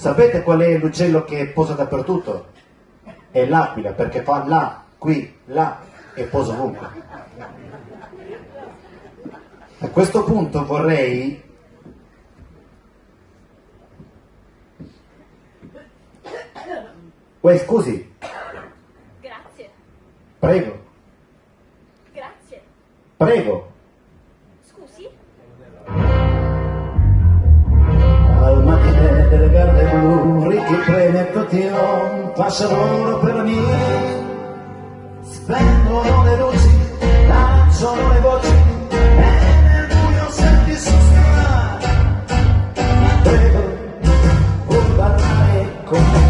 Sapete qual è l'uccello che posa dappertutto? È l'aquila, perché fa là, qui, là e posa ovunque. A questo punto vorrei scusi, Grazie, prego, grazie. prego. Scusi? Al mattino delle garde blu, ricchi premi e cotillon, passano per la mia, splendono le luci, lanciano le voci, e nel buio senti sospirare. Prego, vuoi parlare con me?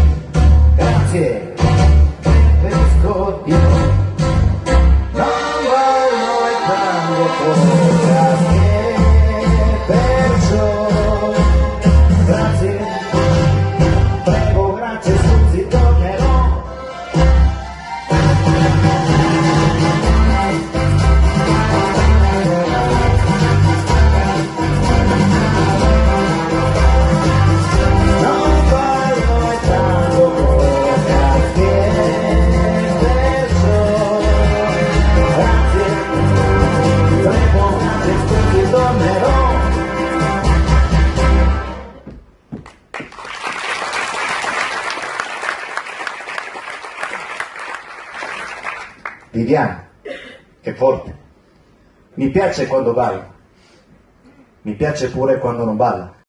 Grazie, preferisco io. Non voglio entrare con grazie, perciò grazie, prego, grazie, scusi, tornerò. Non voglio entrare con grazie, perciò grazie, prego, grazie, scusi, tornerò. Viviana, che forte. Mi piace quando balla. Mi piace pure quando non balla.